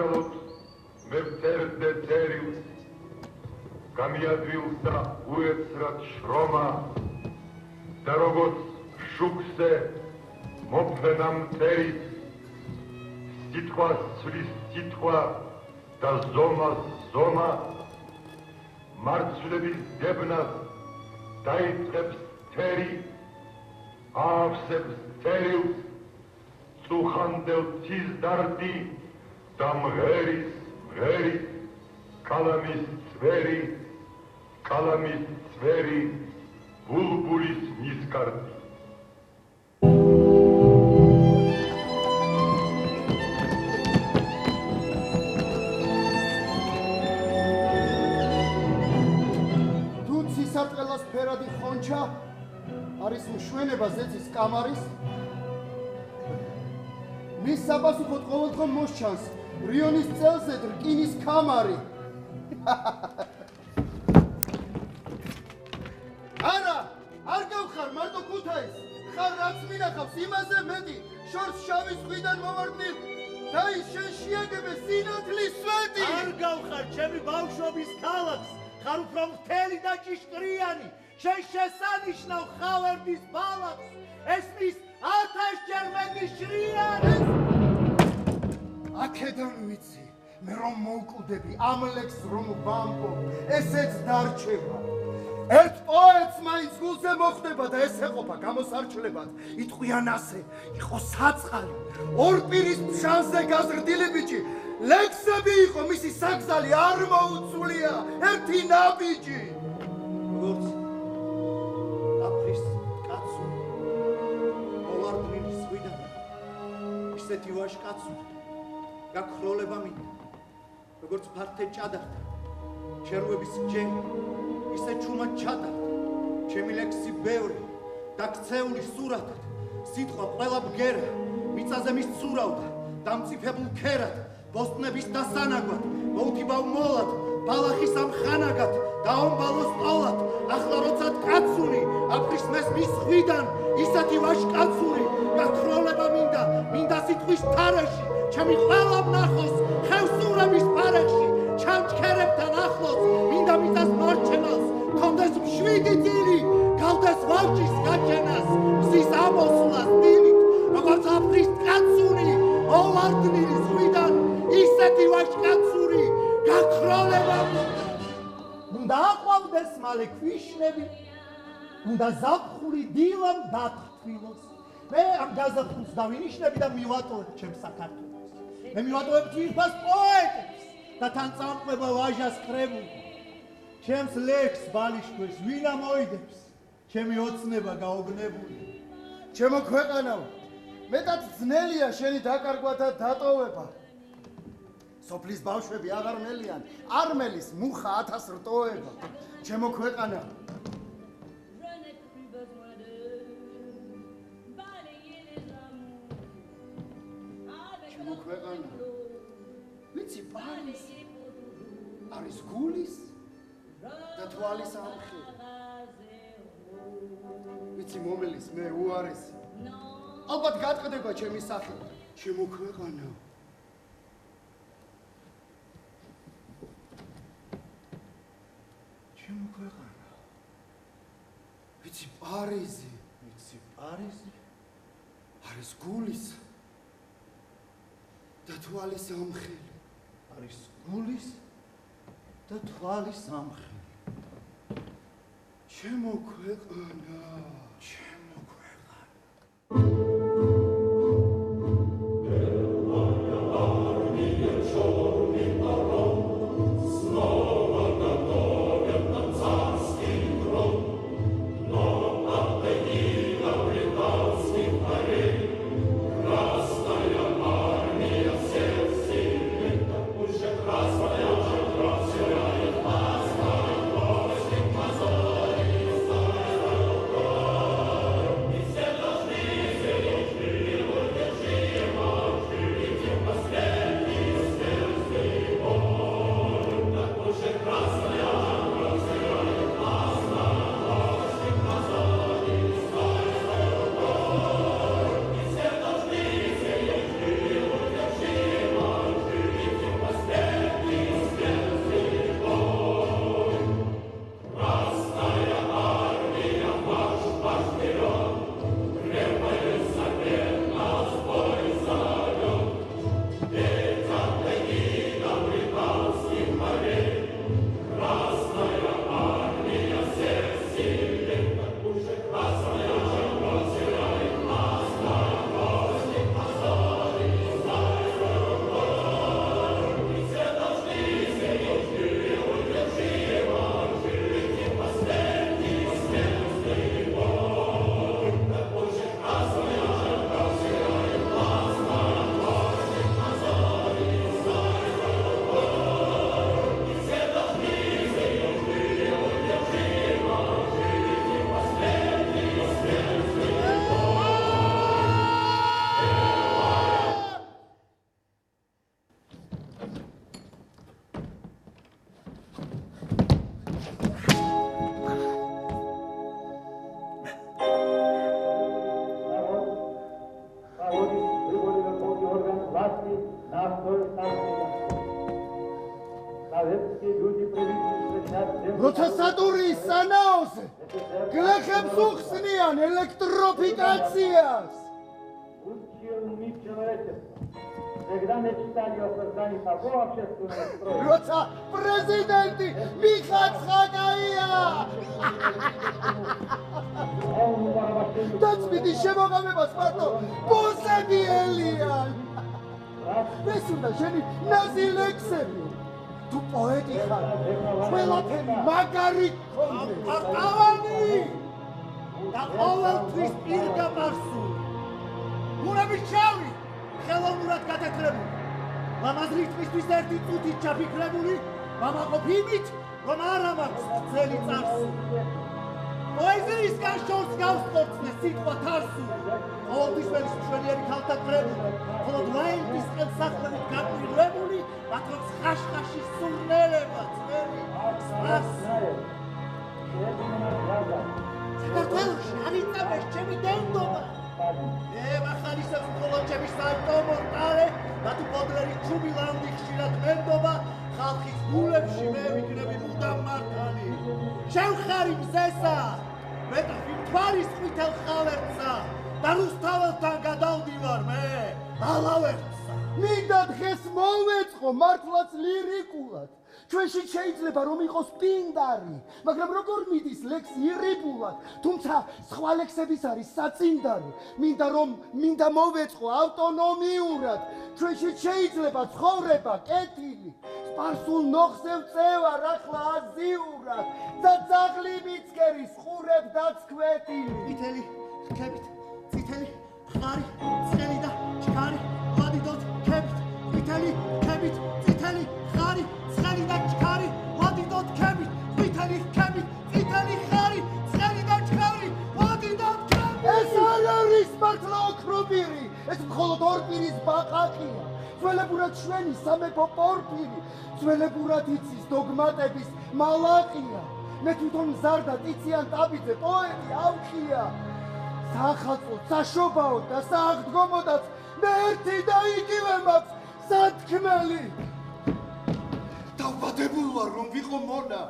სარდლოთ მე ვწერდე წერილს გამიადვილსა უეცრად შრომა და როგორც შუქზე მომფენა მწერით სიტყვას ცვლის სიტყვა და ზომას ზომა მარცვლების დებნას დაიწყებს თერი ავსებს წერილს წუხანდელ ცისდარდი და მღერის კალამის წვერი ბულბულის ნისკარტი სარტყელას ფერადი ხონჩა არის მშვენება ზეცის კამარის მის საპასუხოდ ყოველდღე მოსჩანს რიონის წელზე რკინის კამარი არა არ გავხარ მარტო ქუთაის ხარ რაც მინახავს იმაზე მეტი შორს შავი ზღვიდან მოვარდნილ და ის შენ შეაგებე სინათლის სვეტი არ გავხარ ჩემი ბავშვობის ქალაქს ხარ უფრო მთელი და ჭიშკრიანი შენ შესანიშნავ ხავერდის ბალახს ესმის 1000 ჯერ მეტი შრიანი აქედან ვიცი მე რომ მოვკვდები ამ ლექს რომ ვამბობ ესეც დარჩება ერთ პოეტს მაინც გულზე მოხვდება და ეს ეყოფა გამოსარჩლებად იტყვიან ასე იყო საწყალი ორ პირის ფშანზე გაზრდილი ბიჭი ლექსები იყო მისი საგზალი არ მოუცვლია ერთი ნაბიჯი როგორც აფრის კაცო მოვარდნილი ზღვიდან ისეთი ვაშკაცო გაქროლება მინდა როგორც ფართე ჭადარდა ჩერვების ჯენი ისე ჩუმად ჩადარდა ჩემი ლექსი ბევრი და ქცეული სურათად სიტყვა ყველა ბგერა მიწაზე მისცურავდა დამწიფებულ ქერად ბოსტნების დასანაგვად მოუთიბავ მოლად ბალახის ამ ხანაგად დაომბალო სტოლად ახლა როცა კაცუნი აფრის მის ხვიდან ისეთი ვაშკაცური გაქროლება მინდა სიტყვის თარეში ჩემი ყველა ნახოს ხევსურების ფარეხში ჩამჩქერებთან ახლოს მინდა მიწას მარჩენას კონდეს მშვიდი ძილი გავდეს ვარჯიშს გაჩენას მზის ამოსვლას დილით როგორც აფრის კაცუნი მოვარდნილი ზღვიდან ისეთი ვაშკაცური გაქროლება უნდა აყვავდეს მალე ქვიშნები უნდა ზაფხული დილამ დათრთვილოს მე ამ გაზაფხულს დავინიშნები და მივატოვებ ჩემს საქართველოს მე მივატოვებ ძვირფას პოეტებს და თან წამყვება ვაჟას კრებული ჩემს ლექს ბალიშქვეს ვინ ამოიდებს ჩემი ოცნება გაოგნებული ჩემო ქვეყანავ მეტად ძნელია შენი დაკარგვა და დატოვება სოფლის ბავშვები აღარ მელიან არ მელის მუხა 1000 რტოება ჩემო ქვეყანა ჩემო ქვეყანა ვიცი პარიზი არის გულის და თვალის ამხი ვიცი მომელის მე უარესი ალბათ გატყდება ჩემი სახე ჩემო ქვეყანა ჩემო ქვეყანა ვიცი პარიზი არის გულის და თვალის ამხელი არის გულის და თვალის ამხელი ჩემო ქვეყანა როცა სატურიის სანაოზე გლეხებს უხსნიან ელექტროფიკაციას. როცა პრეზიდენტი მიხაცხაკაია დაწმიდი შემოღამებას მარტო ბოსები ელიან. ეს უნდა შენი ნაზი ლექსები. თუ პოეტი ხარ, ყველაფერი მაგარი გქონდეს. პარტავანი და ყოველთვის პირგაპარსული. გურები შავი, ხელოვნურად გადატრებული. მამას რითმისთვის ერთი წუთით ჩაფიქრებული, მამაყოფ იმით, რომ არა მაქვს გრძელი წარსული. პოეზიისგან შორს გავსწორწნე სიტყვა თარსული. ყოველთვის მელის მშვენიერი ქალთა კრებული, მხოლოდ ვაინდის ყელსაყრებით გაკვირვებული, მათრობს ხაშხაში სურნელება წვერი სპას. საქართველოში არ იწამეს ჩემი დენდობა. მახალისებს მხოლოდ ჩემი საერთო მორტალე და თუ ბოდლერის ჩუბი ლანდი ხშირად მენდობა, ხალხის გულებში მე ვიქნები მუდამ მართალი. შევხარი მზესა, მეტყი მთვარის ყვითელ ხალერთსა და რუსთაველთან გადავდივარ მე ალავერტსა. მინდა დღეს მოვეწყო მართლაც ლირიკულად. ჩვენში შეიძლება რომ იყოს პინდარი, მაგრამ როგორ მიდის ლექს ირიბულად, თუმცა სხვა ლექსების არის საწინდარი. მინდა მოვეწყო ავტონომიურად. ჩვენში შეიძლება ცხოვრება კეთილი. სპარსულ ნოხზე ვწევარ ახლა აზიურად და ძაღლი მიცქერის ხურებ დაცქვეტილი. წითელი რქებით, წითელი ხარი, ცხელი და ჩქარი, ვადიდოთ ქებით, წითელი რქებით, წითელი ხარი, ცხელი და ჩქარი, ვადიდოთ ქებით, წითელი რქებით, წითელი ხარი, ცხელი და ჩქარი, ვადიდოთ ქებით. ეს არ არის მართლა ოქროპირი, ეს მხოლოდ ორპირის ბაყაყია. ძველებურად შვენი სამეფო პორფირი, ძველებურად იცის დოგმატების მალაყია. მე თვითონ მზარდა ტიციან ტაბიძე პოეტი ავქია. საახალწლო, საშობაო და სააღდგომოდაც მე ერთი და იგივე მაქვს სათქმელი. დავბადებული ვარ რომ ვიყო მონა.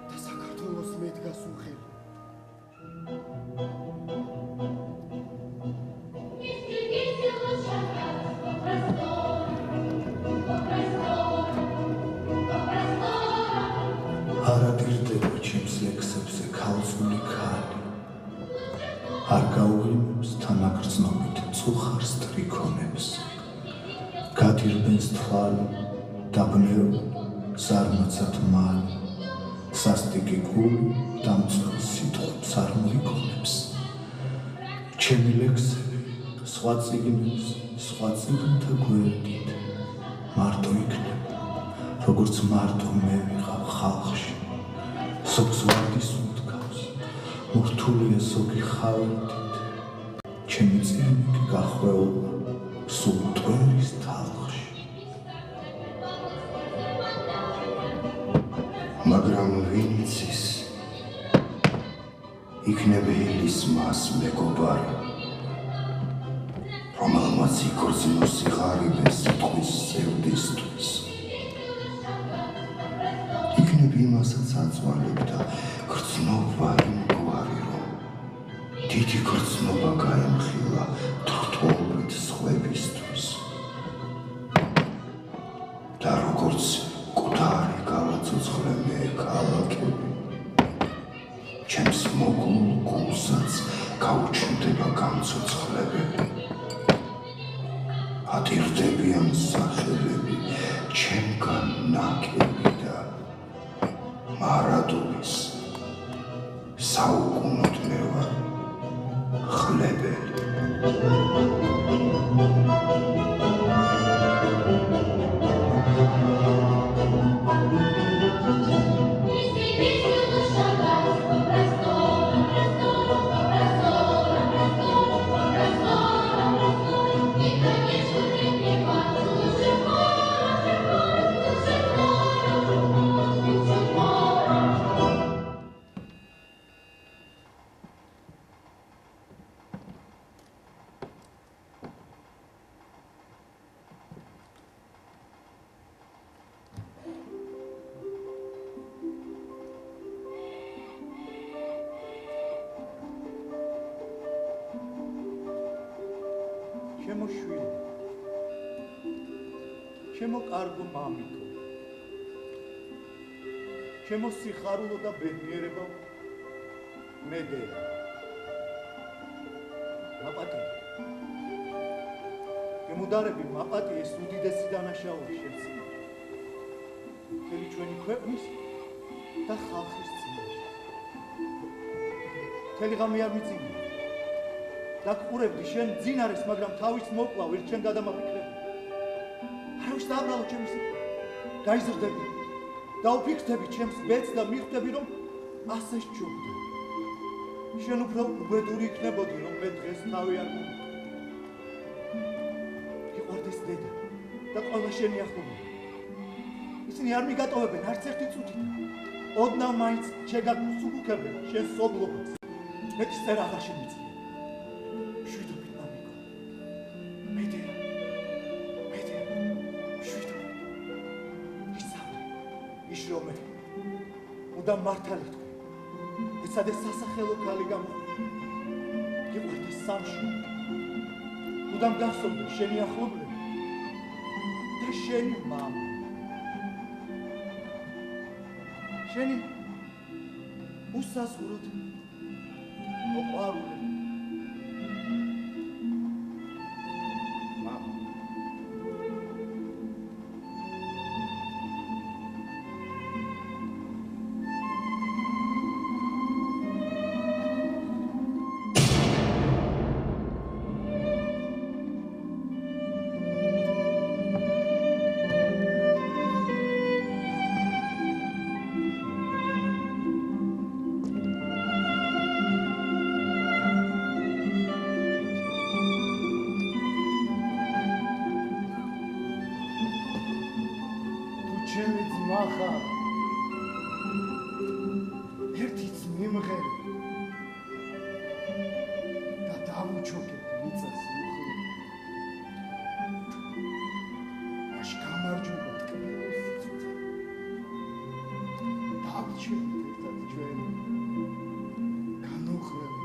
და საქართველოს მედგას უხელი. არადირდება ჩემს ლექსებზე ქალწული ქალი. არ გაუღიმებს თანაგრძნობით წუხარს ტრიქონებს. გადირბენს თვალი, დაბნეულ ზარმაცად მალი. სასტიკი გული დამწვრილ სიტყვებს არ მოიგონებს. ჩემი ლექსები სხვა წიგნებს, სხვა წიგნთა გვერდით მარტო იქნება, როგორც მარტო მე ვიყავ ხალხში. სოფს ვარდის უთქავს, მორთულია ზოგი ხავერდით. ჩემი წიგნი გახვეულა სულ მტვერის თალხში. მაგრამ ვინ იცის, იქნებილის მას მეგობარი, რომელმაც იქორწინოს სიხარიბე სიტყვის სევდისთვის. იქნებ იმასაც აწვალებდა გრძნობა იმგვარი, რომ დიდი გრძნობა გაემხილა თრთოლით სხვებისთვის. და როგორც კუდარი გავაცოცხლე მე ქალაქები, ჩემს მოგულ გულსაც გაუჩნდება გამცოცხლებები. ატირდებიან სახელები ჩემგან ნაკები და მარადულის საუკუნოდ მე ვარ ხლებელი. ჩემო შვილი, ჩემო კარგო მამიკო, ჩემო სიხარულო და ბედნიერებო მედერა. მაპატია, გემუდარები მაპატია ეს უდიდესი დანაშაული შენს წინაშე. მთელი ჩვენი ქვეყნის და ხალხის წინაშე. მთელი ღამე არ მიწინია. დაგყურებდი შენ ძინარეს, მაგრამ თავის მოკლავ ერთ შენ გადამაფიქრები. არავის დააბრალო ჩემს გაიზრდები. დაუფიქრდები ჩემს ბედს და მიხვდები რომ ასე სჯობდა. შენ უფრო უბედური იქნებოდი რომ მე დღეს თავი არ მომიყვე. გიყვარდეს დედა და ყველა შენი ახლობელი. ისინი არ მიგატოვებენ არც ერთი წუთით. ოდნავ მაინც შეგაგსუბუქებენ შენ სოფლობას. მეტის წერ აღარ შემიძლია. შვიდობით მამიკო. მედერა. შვიდობით. ისწავლე. იშრომე. უდამ მართალი თქვი. ეცადეს სასახელო ქალი გამოყვე. გიყვარდეს სამში. უდამ გასწორდე შენი ახლობლები და შენი მამა. შენი უსაზღვროდ მოყვარული მამა. ჩემი ძმა ხარ. ერთიც მიმღერი და დავუჩოქებ მიწას მიხრი. მაშ გამარჯობა ტკბილოს სიცოცხლე. დავჩერდით ერთად ჩვენ განუხრები.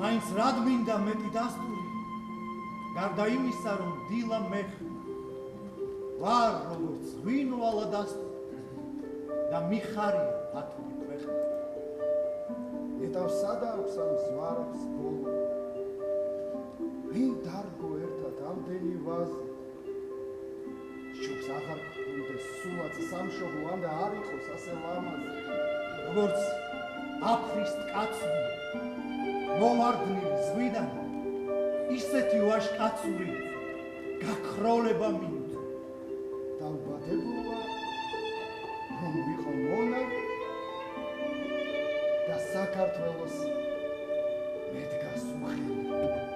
მაინც რად მინდა მეტი დასტური, გარდა იმისა რომ დილა მეხ ვარ როგორც ღვინვალა დასტური და მიხარია ათული ქვეყნა. ეტავ სადა აქვს ამ ზვარებს ბოლო. ვინ დარგო ერთად ამდენი ვაზი. შობს აღარ გქონდეს სულაც სამშობლო და არ იყოს ასე ლამაზი. როგორც აფრის კაცური მოვარდნილი ზღვიდან ისეთი ვაშკაცური გაქროლება მინდა. დავბადებულა რომ ვიყო მონა და საქართველოს მედგას უხელი.